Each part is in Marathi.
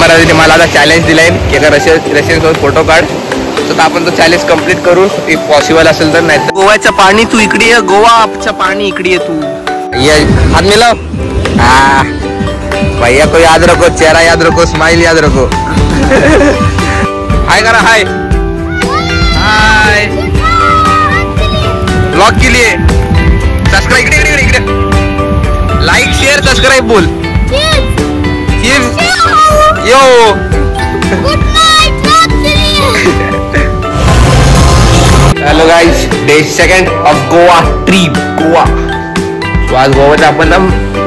महाराजांनी मला आता चॅलेंज दिलाय की एका रशियन सोबत फोटो काढ, तर आपण तो चॅलेंज कम्प्लीट करू इफ पॉसिबल असेल तर. नाही गोव्याचं पाणी तू इकडे ये, गोवाचं पाणी इकडे ये, तू ये हाथ मिलाओ. भैया को याद रखो, चेहरा याद रखो, स्माइल याद रखो. हाय करा, हाय हाय. ब्लॉग के लिए सब्सक्राइब, इकडे इकडे इकडे लाईक शेअर सबस्क्राईब बोल. Yo hello guys, day 2 of Goa trip. Goa आज गोव्याचे आपण ना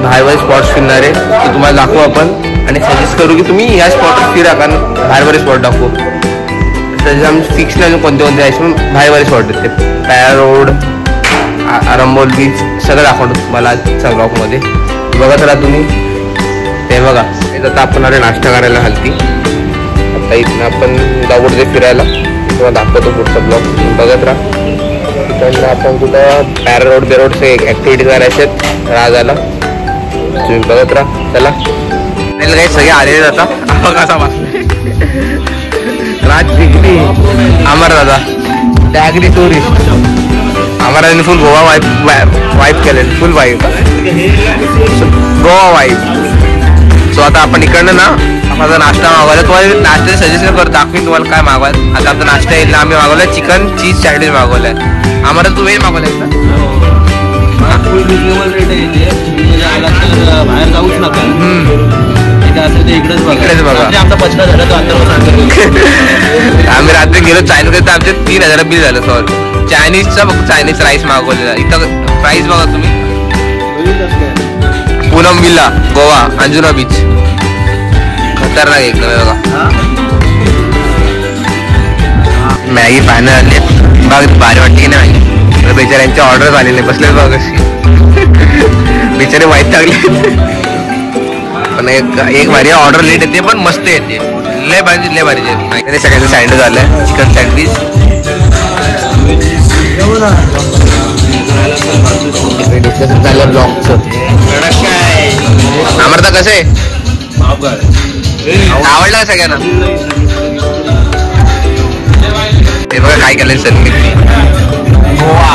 बाहेर स्पॉट्स फिरणार आहे, ते तुम्हाला दाखवू आपण आणि सजेस्ट करू की तुम्ही ह्या स्पॉटवर फिरा, कारण बाहेर स्पॉट दाखवू. त्याचे आम्ही फिक्स नाही कोणते कोणते आहे, पण बाहेर स्पॉट आहेत ते. पॅरा रोड, आरंबोल बीच सगळं दाखवतो तुम्हाला आजच्या ब्लॉगमध्ये. बघत राहा तुम्ही. ते बघा आता आपण आले नाश्ता करायला हलती. आता इथनं आपण जाऊ कुठे फिरायला, तुम्हाला दाखवतो पुढचा ब्लॉग, बघत राहा. तिकडनं आपण कुठं पॅरा रोड बेरोड सगळे ॲक्टिव्हिटी करायचे आहेत राजाला, तुम्ही बघत राहा. चला काही सगळे आलेले आता. कसा राज जिंकली अमर दादा, टॅगली टुरिस्ट अमराने फुल गोवा वाईप केलेलं, फुल वाईप गोवा वाईप. सो आता आपण इकडनं ना माझा नाश्ता मागवला. तुम्हाला नाश्ता सजेस्ट करतो, दाखवीन तुम्हाला काय मागवायला. आता आमचा नाश्ता येईल ना, आम्ही मागवलाय चिकन चीज सँडविच मागवलाय. आम्हाला तू व्हेज मागवलाय का? बाहेर जाऊच नका, इकडेच बघा. आमचा 50 झाला. आम्ही रात्री गेलो चायनीज, तर आमचे 3000 बिल झालं. सॉरी चायनीजचा फक्त चायनीज राईस मागवलेला. इथं प्राइस बघा तुम्ही. पूनम विला गोवा, अंजुना बीच, खतरनाक एकदम आहे बघा. मॅगी फायनल आली बघ, भारी वाटते की नाही मॅगी. बिचाऱ्यांची ऑर्डर झालेली बसले बघ कशी, बिचारे वाईट लागले. पण एक भारी ऑर्डर लेट येते पण मस्त येते, लय भारी सगळ्यांचं सँडविच झालंय, चिकन सँडविच. डिस्कशन झालं ब्लॉगचं. अमरता कसं आहे, आवडलं का सगळ्यांना? हे बघा काय केलंय सर मी. गोवा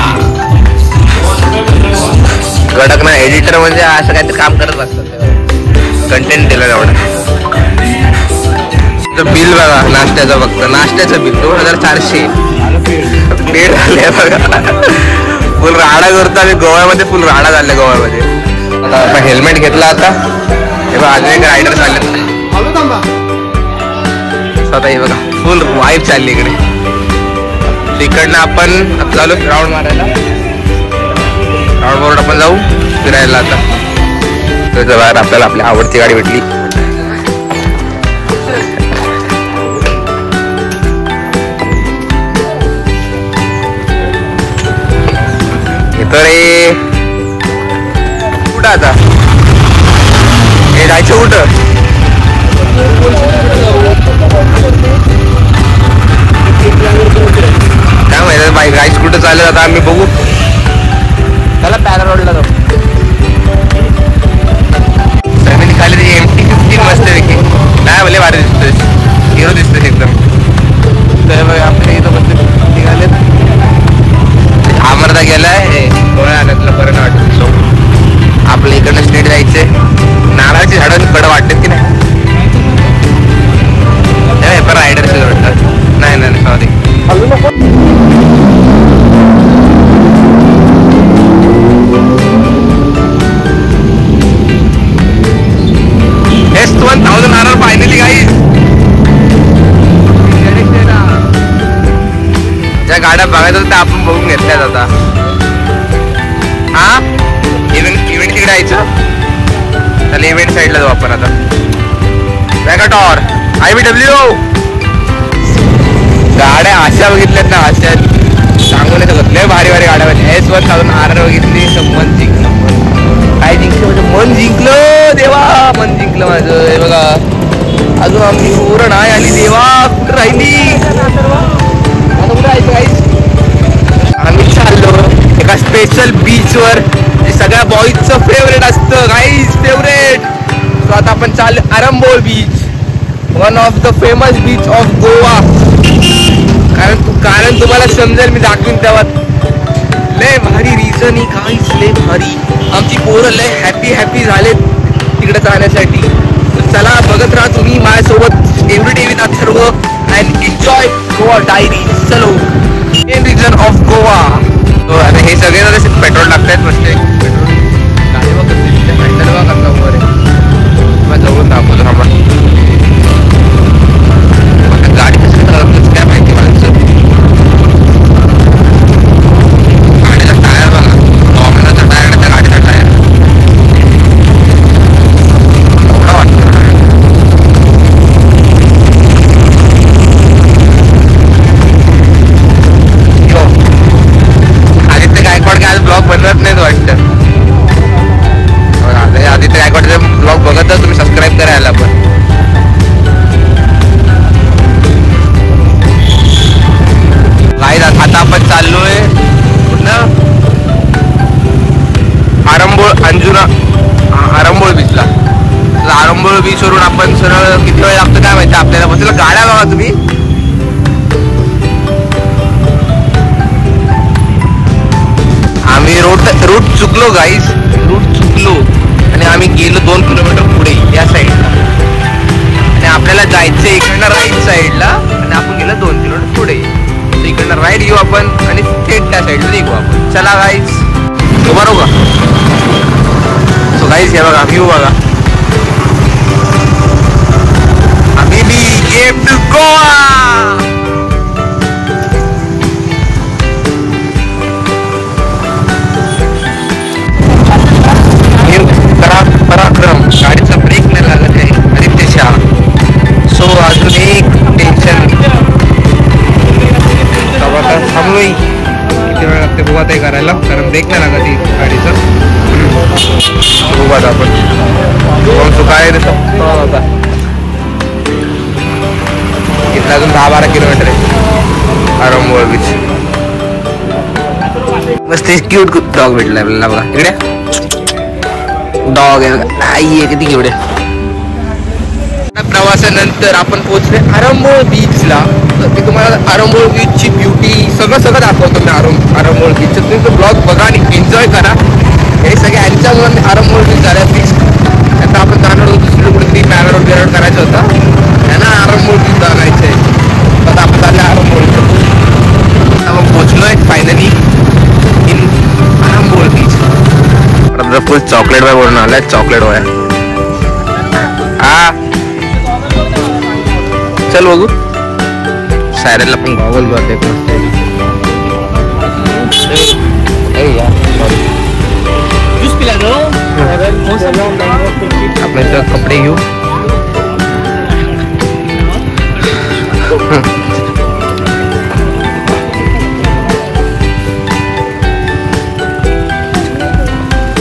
कडक ना, एडिटर म्हणजे असं काहीतरी काम करत असतात, कंटेंट दिलं एवढं. बिल बघा नाश्त्याचं, फक्त नाश्त्याचं बिल 2400 बेड झाले बघा. फुल राडा करतो आम्ही गोव्यामध्ये, फुल राडा झाले गोव्यामध्ये. आता आपण हेल्मेट घेतला. आता हे बघा अजून एक रायडर चालले. आता हे बघा फुल वाईब चालली इकडे. तिकडनं आपण चालू राऊंड मारायला, राऊंड मारून आपण जाऊ फिरायला. आता त्याच्या बाहेर आपल्याला आपली आवडती गाडी भेटली. तर कुठं आता हे जायचं कुठं? काय माहिती बाईक राईस कुठं चाललं आता आम्ही बघू. त्याला पॅरा रोडला जाऊ. सगळ्यांनी खाली MT-15 मस्त पैकी नाही भले भारी दिसतोय, हिरो दिसतोय एकदम. तर आपल्या इथं बसले निघाले. अमरदा गेलाय डोळ्या आल्यातलं बरं नाही वाटत. आपल्या इकडनं स्ट्रीट जायचंय. नारळाची झाडं कडं वाटतात की नाही, पण रायडर्स वाटतात. नाही नाही सॉरी. S1000 finally guys. ज्या गाड्या बघायचं त्या आपण बघून घेतल्यात आता. हा इव्हेंट तिकडे यायचं. त्याला इव्हेंट साईडला जाऊ आपण आता. वॅगॉर IBW गाड्या अशा बघितल्यात ना, अशा सांगू नाही शकत. लय भारी भारी गाड्या पाहिजे. S1000 बघितली तर मन जिंकलं. काय जिंकलं म्हणजे मन जिंकलं देवा, मन जिंकलं माझं. हे बघा अजून आम्ही उरण आहे आली देवा, कुठं राहिली आता, कुठं राहायचं काहीच. आम्ही चाललो एका स्पेशल बीचवर, जे सगळ्या बॉईजचं फेवरेट असतं गाईज, फेवरेट. तो आता आपण चाललो Arambol beach. One of the famous beach of Goa. कारण तुम्हाला समजेल मी दाखवीन तेव्हा. लय भारी रिझन ही काहीच लय भारी. आमची पोरं लय हॅपी झालेत तिकडे जाण्यासाठी. तर चला बघत राहा तुम्ही माझ्यासोबत everyday with Atharva and enjoy Goa diary. चलो मेन रिझन ऑफ गोवा. आता हे सगळे जर पेट्रोल टाकतायत मस्त. पेट्रोल गाडी बघा कसला उभं आहे. जवळून दाखवतो थांबा. गाडी कसं ठरवतच काय माहिती माणसं. गाडीचा टायर बघा. वाहनाचा टायर आणि त्या गाडीचा टायर एवढा वाटतं. आदित्य गायकवाड काय आज ब्लॉग बनवत नाहीत वाटतं. आदित्य गायकवाडचे ब्लॉग बघत तर तुम्ही सबस्क्राईब करायला पण. आता आपण चाललोय कुठं आरंबोळ बीचला. आरंबोळ बीच वरून आपण सरळ किती वेळ लागतो काय माहिती आपल्याला. बसला गाड्या बघा तुम्ही. आम्ही रूट चुकलो गाईस. रूट चुकलो आणि आम्ही गेलो 2 किलोमीटर पुढे या साईडला. आणि आपल्याला जायचं इकडनं राईट साईडला आणि आपण गेलो 2 किलोमीटर पुढे. इकडनं राईट घेऊ आपण आणि थेट त्या साईडला निघू आपण. चला गाईज उभा राहू का. सो गाईज हे बघा व्ह्यू बघा. हबीबी गेम टू गोवा. पराक्रम गाडीचा ब्रेक नाही लागत आहे आदित्य शाह. सो अजून एक टेन्शन थांबलोय. किती वेळ लागते बघा ते करायला कारण ब्रेक नाही लागत ती गाडीचं. बघा आपण काय रे होता. इथं अजून 10-12 किलोमीटर आहे आरंबोळ बीच. मस्त क्यूट डॉग भेटला आपल्याला बघा. इकडे डॉग आहे बघा. आई आहे किती एवढे. प्रवासानंतर आपण पोहोचले आरंबोळ बीचला. तर ते तुम्हाला आरंबोळ बीचची ब्युटी सगळं दाखवतो मी. आरंबोळ बीचचं तुम्ही तो ब्लॉग बघा आणि एन्जॉय करा. हे सगळे यांच्या मुलांनी आरंबोळ बीच झाल्या बीच. आता आपण जाणार होतो दुसरीकडे कुठेतरी पॅराडोल करायचं होतं. त्यांना आरंबोळ बीच जागायचं आहे. आता आपण चाललं आरंबोळ. आपण पोहोचलोय finally in Arambol beach. Full chocolate bye बोलून आलाय. चॉकलेट बाय हा चल बघू. सायरनला पण गॉगल करते. आपल्या कपडे घेऊ.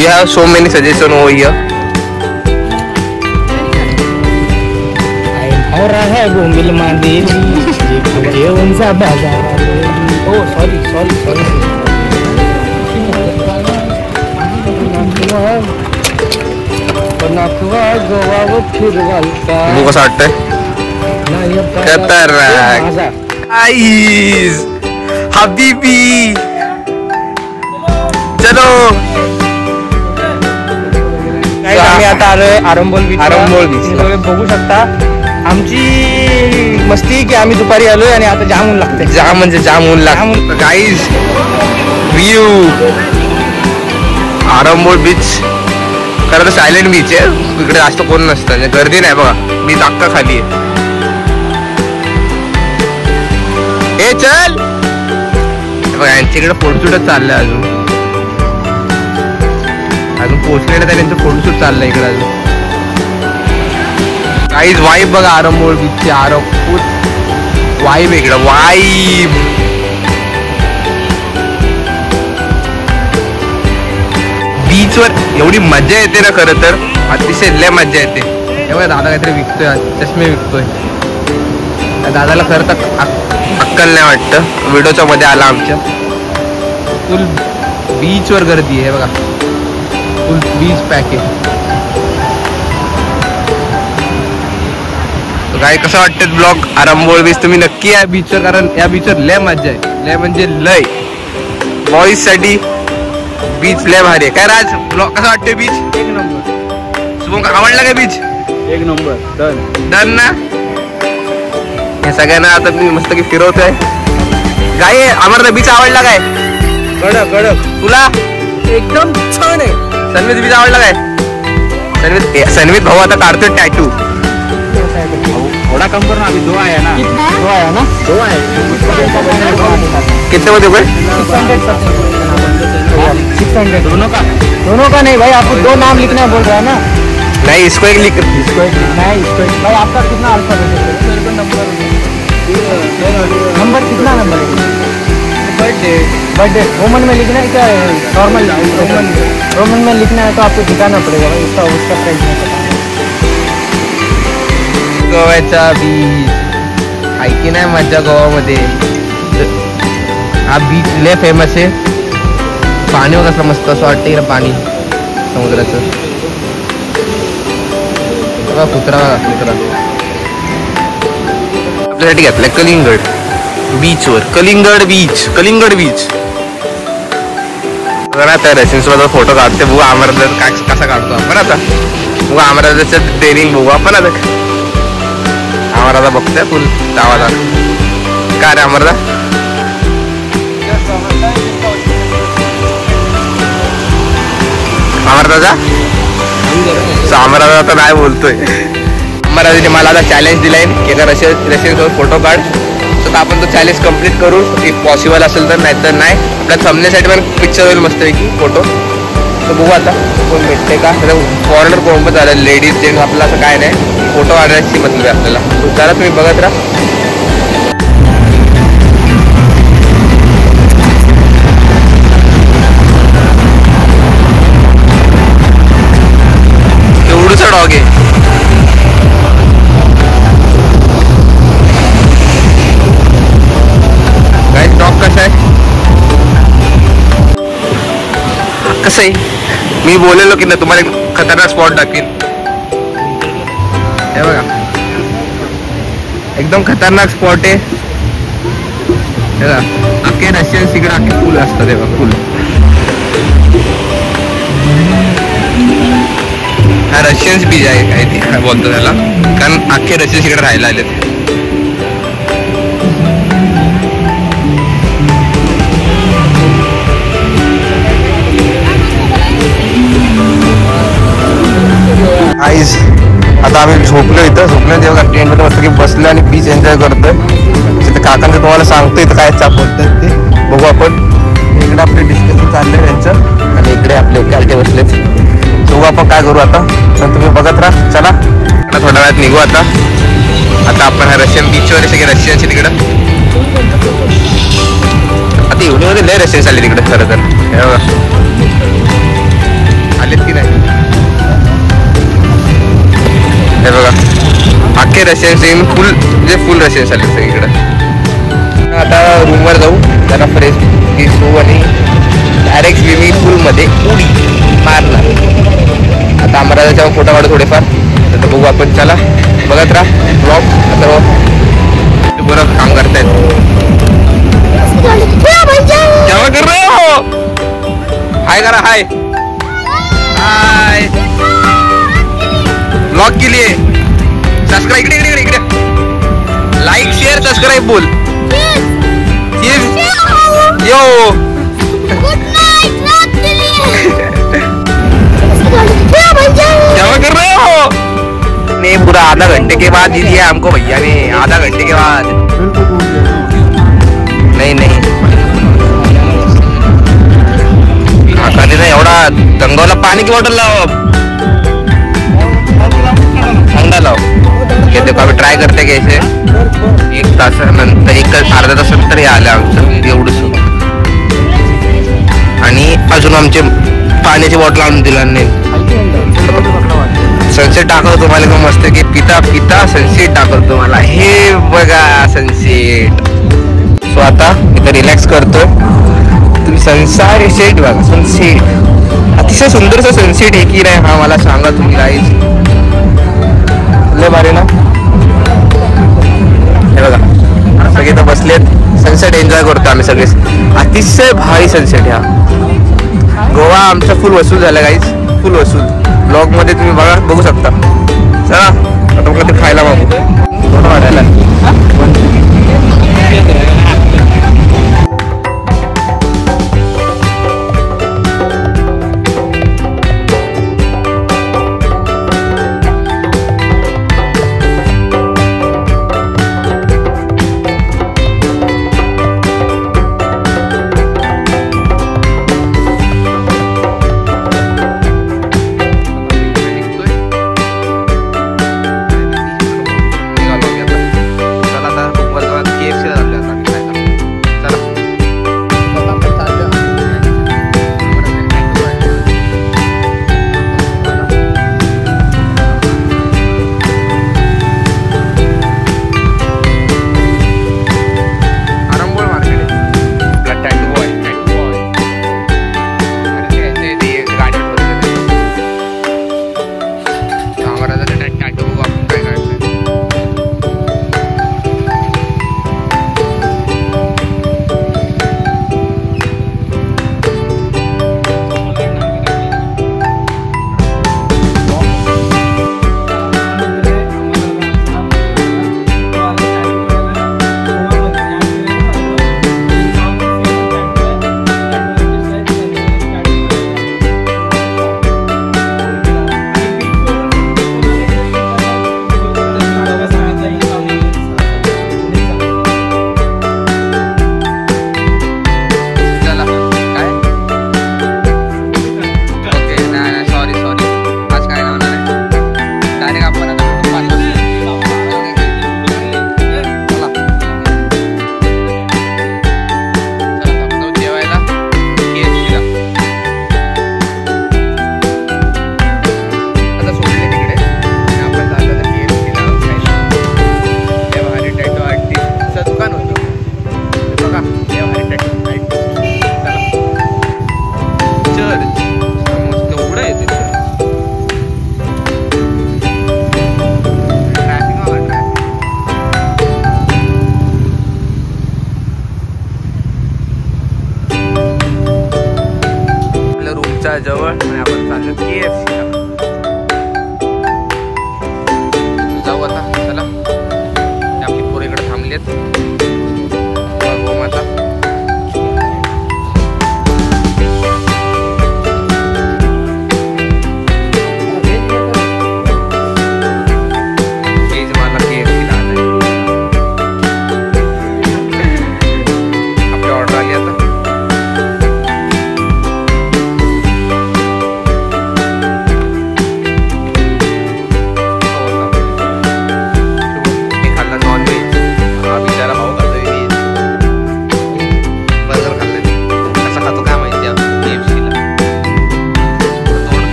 You have so many suggestions over here. हो रहा है बोंबिल मांदेली जेवणचा बाजार. ओ सॉरी गोवा फिरवाल का. कसं वाटतंय. खतरनाक आईज हबीबी. चलो आम्ही आता आलोय आरंबोल बीच. बघू शकता आमची मस्ती की आम्ही दुपारी आलोय आणि आता जाम ऊन लागते. जाम म्हणजे जाम ऊन लागतं गाईज. व्ह्यू आरंबोल बीच खरं तर सायलेंट बीच आहे. इकडे जास्त कोण नसतं म्हणजे गर्दी नाही बघा. बीच अख्खा खाली आहे. हे चल बघा यांच्याकडे फोटोशूटच चाललंय. अजून पोहोचले नाही त्यांचं फोटोशूट चाललंय इकडे अजून. काहीच वाईब बघा आरंबोळ बीचची. वाईब इकडं वाईब. बीचवर एवढी मजा येते ना खरं तर अतिशय लय मजा येते. तेव्हा दादा काहीतरी विकतोय. चष्मे विकतोय. दादाला खरं तर अक्कल नाही वाटतं. व्हिडिओच्या मध्ये आला आमच्या. फुल बीचवर गर्दी आहे बघा. फुल बीच पॅकेज. काय कसं वाटतं ब्लॉग आरंभोळ बीच तुम्ही नक्की या बीचवर, कारण या बीचवर लय मजा आहे, लय म्हणजे लय. बॉईज साठी बीच लय भारी आहे. काय राज ब्लॉग कसं वाटतं बीच? एक नंबर. शुभम आवडला काय बीच? एक नंबर. डन ना. हे सगळ्यांना आता मी मस्त की फिरवतोय. काय आम्हाला बीच आवडला काय? कडक कडक. तुला एकदम छान आहे. सन्वित बीच आवडला काय? सन्वित भाऊ आता काढतोय टॅटू. थोडा कम करो ना, अभी 2 आया ना. 2 आया ना. 2 आए. कितने मध्ये हुए? 600 दोनों का नहीं भाई, आपको 2 नाम लिखना है बोल रहा है ना. नहीं इसको एक लिख. इसको एक लिखना है. इसको एक. भाई आपका कितना अल्फाबेट है? नंबर कितना नंबर है? बर्थडे रोमन में लिखना है क्या नॉर्मल? रोमन में लिखना है तो आपको दिखाना पड़ेगा भाई, उसका प्राइस नहीं पता. गोव्याचा बीच आहे की नाही मज्जा गोव्यामध्ये. हा बीच लय फेमस आहे. पाणी कसं मस्त असं वाटतं ना पाणी समुद्राचं. कुत्रा आपल्यासाठी घेतलंय कलिंगड बीचवर. कलिंगड बीच बघा त्या रेसिन्स बद्दल फोटो काढते. बघू अमरनाथ काय कसा काढतो आपण आता. बघू अमरनाथचं ट्रेनिंग बघू आपण आता. अमरनाथ बघतोय फुल गावाला. काय रे अमरनाथ? अमरनाथ आता नाही बोलतोय. अमरनाथने मला आता चॅलेंज दिलाय की अगर रशियनसोबत फोटो काढ, तर आपण तो चॅलेंज कम्प्लीट करू इफ पॉसिबल असेल तर. नाही तर नाही, आपल्या थंबनेलसाठी पण पिक्चर होईल मस्त पैकी फोटो. तर बघू आता कोण भेटते का. फॉरेनर कोण पण झालं, लेडीज जेंट्स आपलं असं काय नाही. फोटो काढण्याची मतलब आहे आपल्याला. चला तुम्ही बघत राहा. एवढूचा डॉग आहे. काय डॉग कसा आहे? कसं आहे मी बोललेलो की ना तुम्हाला एक खतरनाक स्पॉट दाखवीन. हे बघा एकदम खतरनाक स्पॉट आहे. अख्खे रशियन तिकडे अख्खे फुल असतात. हे बघा फुल. हा रशियन्स बीच आहे काय ते बोलतो त्याला, कारण अख्खे रशियन्स इकडे राहायला आलेत. आईज आता आम्ही झोपलो इथं. तेव्हा टेंटमध्ये मस्त की बसलो आणि बीच एन्जॉय करतोय. तिथे काकांचं तुम्हाला सांगतोय इथं काय चाप बोलतात ते बघू आपण. इकडे आपले डिस्कशन चाललंय त्यांचं आणि इकडे आपले कालटे बसलेत. बघू आपण काय करू आता. तर तुम्ही बघत राहा. चला आता थोड्या वेळात निघू आता. आपण हा रशियन बीचवर सगळे रशियनचे तिकडं. आता एवढे लय रशियन्स आले तिकडे खरं तर. आलेत की नाही हे बघा. अख्खे रशियन्स फुल म्हणजे फुल रशियन्स आले सगळीकडे. आता रूमवर जाऊ जरा फ्रेश होऊ आणि डायरेक्ट स्विमिंग पूलमध्ये उडी मारणार. आता आम्हाला त्याच्यावर फोटो काढू थोडेफार. तर बघू आपण. चला बघत राहा ब्लॉग. सर्व बरं काम करतायत. केव्हा कर रहे हो? हाय करा. हाय हाय. ब्लॉग के लिए सब्सक्राइब. इकडे लाइक शेयर सब्सक्राइब बोल. यो क्या कर रहे हो? नहीं पूरा आधा घंटे के बाद ही दिया हमको भैया ने. आधा घंटे के बाद. नहीं ना एवढा गंगावला पाणी की बॉटल लाव. थंडा लाव. देखो आम्ही ट्राय करते घ्यायचे. 1 तासानंतर 1 अर्धा तासानंतर हे आलं आमचं एवढंच. आणि अजून आमचे पाण्याची बॉटल आणून दिला नाही. सनसेट दाखवतो तुम्हाला का मस्त की पिता सनसेट दाखवतो तुम्हाला. हे बघा सनसेट. सो आता इथं रिलॅक्स करतो. तुम्ही सनसेट बघा. सनसेट अतिशय सुंदरसा सनसेट आहे की नाही हा मला सांगा तुम्ही. गाईज लय भारी ना. आम्ही सगळेच. अतिशय भारी सनसेट ह्या. गोवा आमचा फुल वसूल झाला गाईज, फुल वसूल. ब्लॉग मध्ये तुम्ही बघू शकता. चला आता मग ते खायला मागू थोडं वाढायला. जवळ आणि आपण चाललो KFC ला. जाऊ आता. चला आपली पोरं इकडे थांबलेत. आता आपली ऑर्डर आली. आता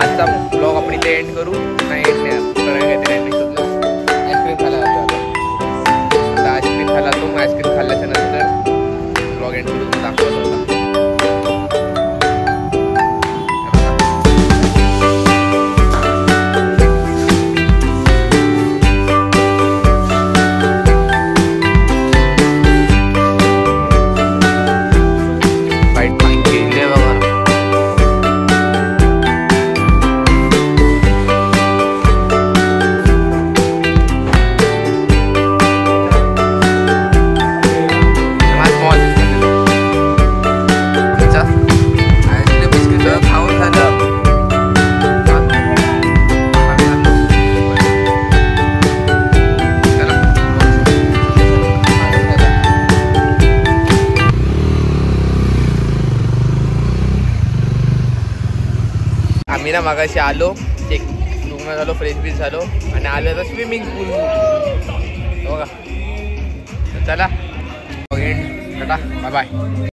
आजचा ब्लॉग आपण इथे एंड करू. नाही एंड नाही, आईस्क्रीम खायला जातो. आता आईस्क्रीम खायला तो. आईस्क्रीम खाल्ल्याच्या नंतर ब्लॉग एंड करून दाखवत होता. आम्ही ना मागाशी आलो, एक रूम झालो, फ्रेश बीच झालो आणि आलो तर स्विमिंग पूल बघा. चला बाय बाय.